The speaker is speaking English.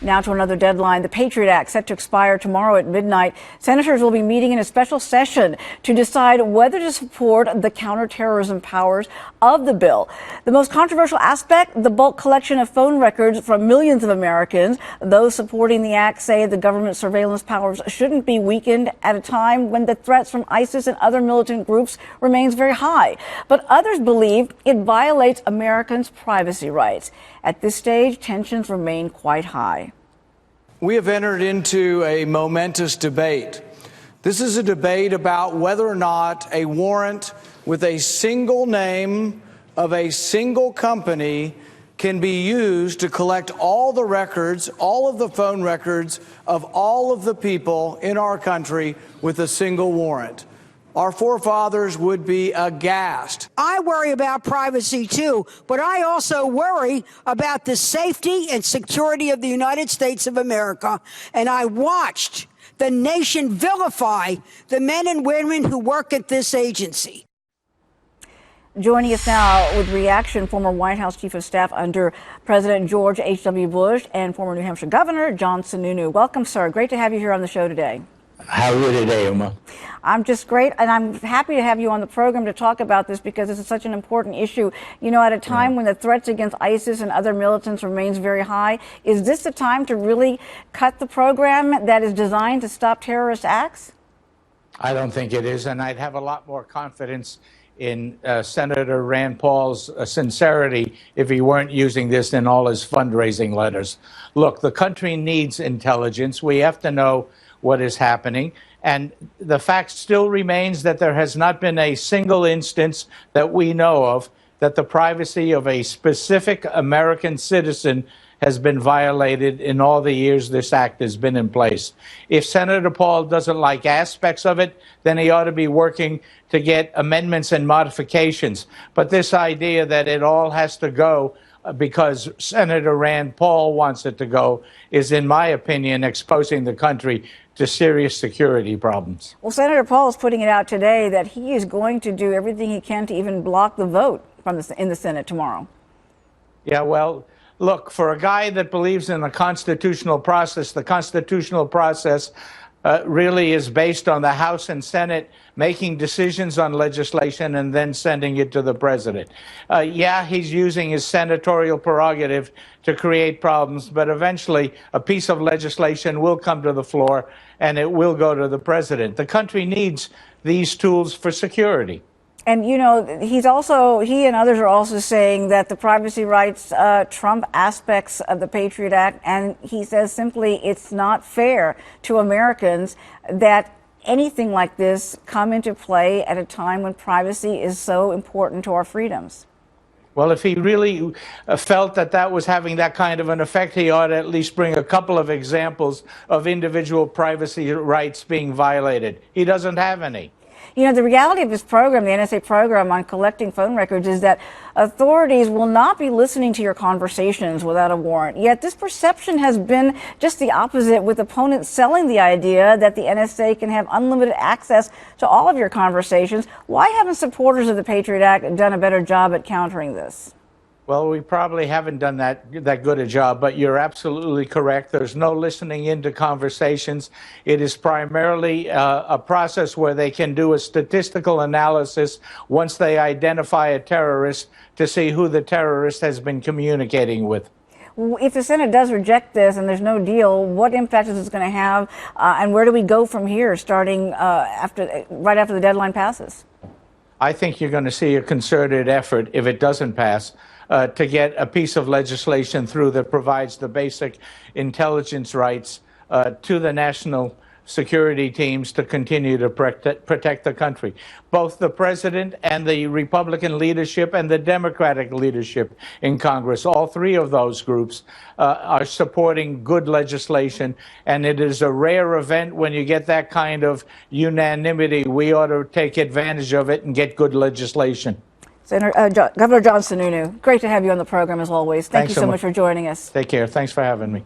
Now to another deadline. The Patriot Act set to expire tomorrow at midnight. Senators will be meeting in a special session to decide whether to support the counterterrorism powers of the bill. The most controversial aspect, the bulk collection of phone records from millions of Americans. Those supporting the act say the government surveillance powers shouldn't be weakened at a time when the threats from ISIS and other militant groups remains very high. But others believe it violates Americans' privacy rights. At this stage, tensions remain quite high. We have entered into a momentous debate. This is a debate about whether or not a warrant with a single name of a single company can be used to collect all the records, all of the phone records of all of the people in our country with a single warrant. Our forefathers would be aghast. I worry about privacy, too, but I also worry about the safety and security of the United States of America. And I watched the nation vilify the men and women who work at this agency. Joining us now with reaction, former White House Chief of Staff under President George H.W. Bush and former New Hampshire Governor John Sununu. Welcome, sir. Great to have you here on the show today. How are you today, Uma? I'm just great, and I'm happy to have you on the program to talk about this because this is such an important issue. You know, at a time when the threats against ISIS and other militants remains very high, is this the time to really cut the program that is designed to stop terrorist acts? I don't think it is, and I'd have a lot more confidence in Senator Rand Paul's sincerity if he weren't using this in all his fundraising letters. Look, the country needs intelligence. We have to know what is happening. And the fact still remains that there has not been a single instance that we know of that the privacy of a specific American citizen has been violated in all the years this act has been in place. If Senator Paul doesn't like aspects of it, then he ought to be working to get amendments and modifications. But this idea that it all has to go because Senator Rand Paul wants it to go is, in my opinion, exposing the country to serious security problems. Well, Senator Paul is putting it out today that he is going to do everything he can to even block the vote in the Senate tomorrow. Yeah, well, look, for a guy that believes in the constitutional process, the constitutional process really is based on the House and Senate making decisions on legislation and then sending it to the president. Yeah, he's using his senatorial prerogative to create problems, but eventually a piece of legislation will come to the floor and it will go to the president. The country needs these tools for security. And, you know, he and others are also saying that the privacy rights trump aspects of the Patriot Act. And he says simply it's not fair to Americans that anything like this come into play at a time when privacy is so important to our freedoms. Well, if he really felt that that was having that kind of an effect, he ought to at least bring a couple of examples of individual privacy rights being violated. He doesn't have any. You know, the reality of this program, the NSA program on collecting phone records, is that authorities will not be listening to your conversations without a warrant. Yet this perception has been just the opposite, with opponents selling the idea that the NSA can have unlimited access to all of your conversations. Why haven't supporters of the Patriot Act done a better job at countering this? Well, we probably haven't done that good a job, but you're absolutely correct. There's no listening into conversations. It is primarily a process where they can do a statistical analysis once they identify a terrorist to see who the terrorist has been communicating with. If the Senate does reject this and there's no deal, what impact is this going to have, and where do we go from here, starting right after the deadline passes? I think you're going to see a concerted effort, if it doesn't pass, to get a piece of legislation through that provides the basic intelligence rights to the national security teams to continue to protect the country. Both the president and the Republican leadership and the Democratic leadership in Congress, all three of those groups are supporting good legislation, and it is a rare event when you get that kind of unanimity. We ought to take advantage of it and get good legislation. Governor John Sununu, great to have you on the program as always. Thank you so much for joining us. Take care. Thanks for having me.